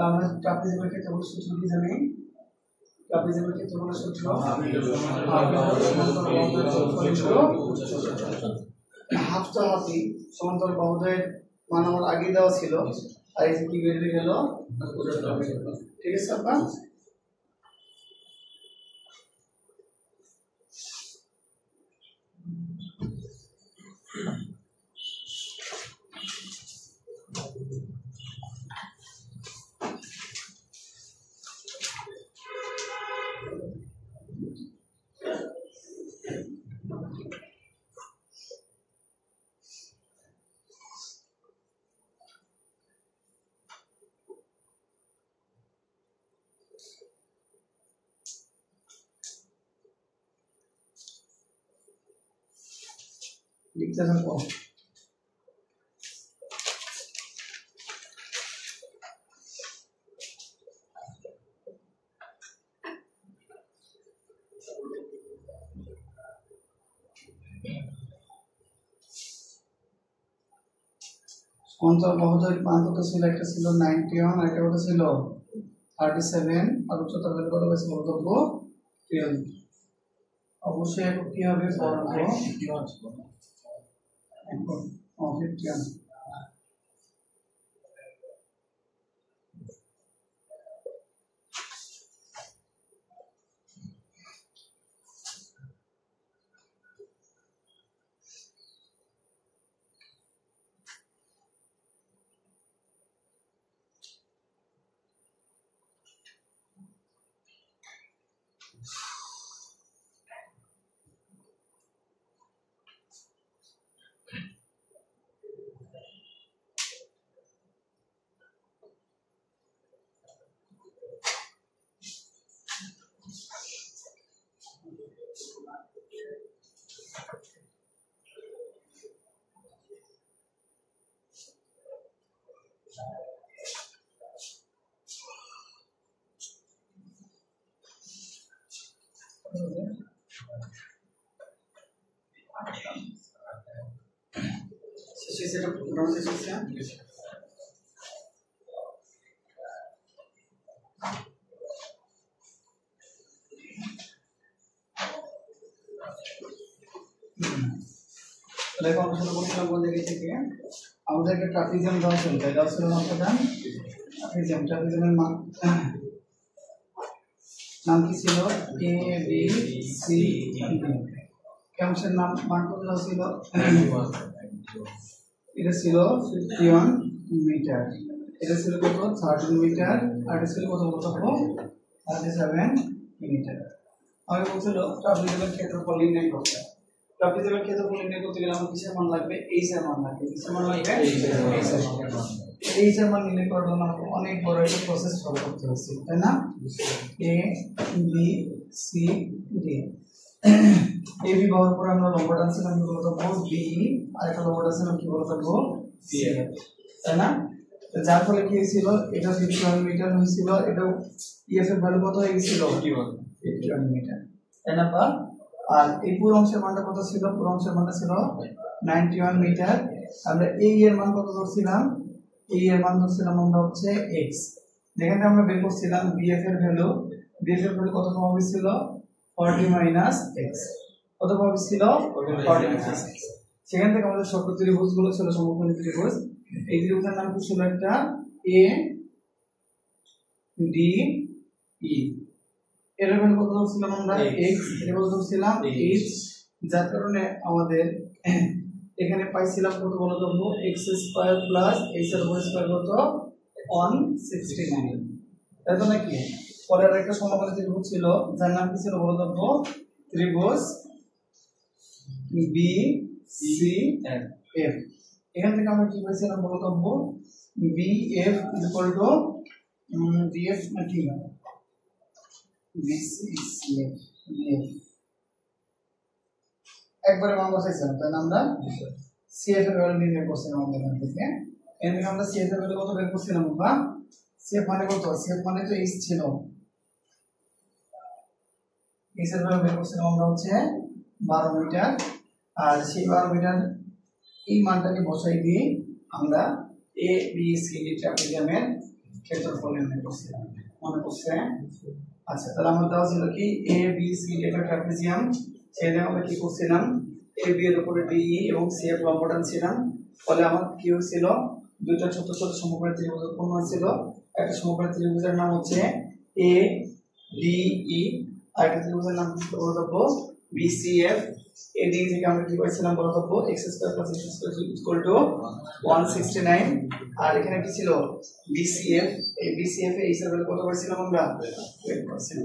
আমরা ট্রাপিজমের ক্ষেত্রে বড় সূত্র কি জানি? ট্রাপিজমের ক্ষেত্রে বড় সূত্র হাফটা হাফি সমান্তরাল বাহুদ্বয়ের মান আমার আগে দেওয়া ছিল, আর এই যে কি বেরিয়ে গেল, ঠিক আছে আপা? লিখতে থাকো। সমান্তরাল বাহুদ্বয়ের মান কত ছিল? একটা ছিল 91 আর একটা কত ছিল 37, আর উচ্চতার কত ছিল বলবো 12। অবশ্যই এখন কি হবে বর্গ এখন 51। সেটা প্রোগ্রাম শেষ হচ্ছে। দেখো আমরা শুরু করছিলাম কোন জায়গা থেকে আমাদের একটা ট্রাপিজিয়াম দেওয়া ছিল তাই দেওয়া ছিল নামটা ট্রাপিজিয়ামের নাম কি ছিল এ বি সি ডি অংশের নাম মান কত দেওয়া ছিল এটা ছিল 51 মিটার এটা ছিল কত 13 মিটার আর এটা ছিল কত 37 মিটার আমি বলছিল ট্রাপিজিয়ামের ক্ষেত্রফল নির্ণয় করতে ট্রাপিজিয়ামের ক্ষেত্রফল নির্ণয় করতে গেলে আমার কিসের মান লাগবে এইচ এর মান লাগবে কিসের মান লাগবে এইচ এর মান নির্ণয় করার জন্য আমাকে অনেক বড় একটা প্রসেস ফলো করতে হচ্ছে তাই না A B C D A B ব্যবহার করে আমরা লম্ব টানছিলাম কি বলতো বি আর একটা লম্ব টানছিলাম কি বলতো সি তাই না যার ফলে কি হয়েছিল এটা 51 মিটার হয়েছিল এটা ইএফ এর ভ্যালু কত হয়ে গিয়েছিল 51 মিটার তাই না বা আর এই পুরো অংশের মানটা কত ছিল পুরো অংশের মানটা ছিল 91 মিটার আমরা এই এর মান কত ধরছিলাম এই এর মান ধরছিলাম আমরা হচ্ছে x যেখানে আমরা বের করছিলাম bf এর ভ্যালু কত পাওয়া হয়েছিল 40 মাইনাস x কত পাওয়া হয়েছিল 40 মাইনাস x সেখান থেকে আমাদের সকল ত্রিভুজগুলো ছিল সমকোণী ত্রিভুজ এই ত্রিভুজের নাম কি ছিল একটা a d e এর ভ্যালু কত ধরছিলাম আমরা x এর ভ্যালু ধরছিলাম h যার কারণে আমাদের এখানে পাইছিলাম কত বলো তো x স্কয়ার প্লাস h এর হোল স্কয়ার কত 169 তাই তো নাকি পরে আরেকটা সমকোণী ত্রিভুজ ছিল যার নাম কি ছিল বলো তো ত্রিভুজ b c f এখান থেকে আমরা কি পাইছিলাম বলো তো bf bf নাকি bc cf একবারে মান বসাইছিলাম তাই না আমরা cf এর ভ্যালু নির্ণয় করছিলাম আমরা এখান থেকে আমরা cf এর ভ্যালু কত বের করছিলাম আমরা cf মানে কত cf মানে তো h ছিল h এর ভ্যালু বের করছিলাম আমরা হচ্ছে 12 মিটার আর সেই 12 মিটার এই মানটাকে বসাই দিয়ে আমরা a b c d ট্রাপিজিয়ামের ক্ষেত্রফল নির্ণয় করছিলাম মনে করছে আচ্ছা তাহলে আমরা দেওয়া ছিল কি a b c d একটা ট্রাপিজিয়াম সেটা আমরা কি করছিলাম a b এর উপরে d e এবং c এর লম্ব টানছিলাম ফলে আমার কি হয়েছিল দুইটা ছোট ছোট সমকোণী ত্রিভুজ উৎপন্ন হয়েছিল একটা সমকোণী ত্রিভুজের নাম হচ্ছে a d e আর একটা ত্রিভুজের নাম কি বলবো b c f a d থেকে আমরা কি পাইছিলাম বলতো x square plus x square equal to 169 আর এখানে কি ছিল bcf এই bcf এর হিসাবে কত পাইছিলাম আমরা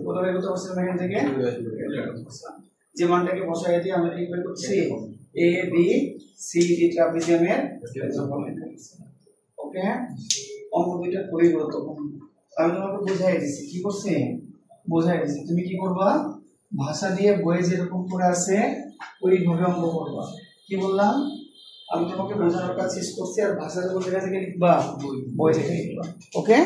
কত বের করতে পারছিলাম এখান থেকে যে মানটাকে বসাই দিয়ে আমরা কি বের করছি a b c d ট্রাপিজিয়ামের ক্ষেত্রফল নির্ণয় করছি ওকে অঙ্ক দুইটা খুবই গুরুত্বপূর্ণ আমি তোমাকে বুঝাই দিছি কি করছি বুঝাই দিছি তুমি কি করবা ভাষা দিয়ে বইয়ে যেরকম করে আছে ওইভাবে অঙ্ক করবা কি বললাম আমি তোমাকে বোঝানোর কাজ শেষ করছি আর ভাষা কোন জায়গা থেকে লিখবা বই থেকে লিখবা ওকে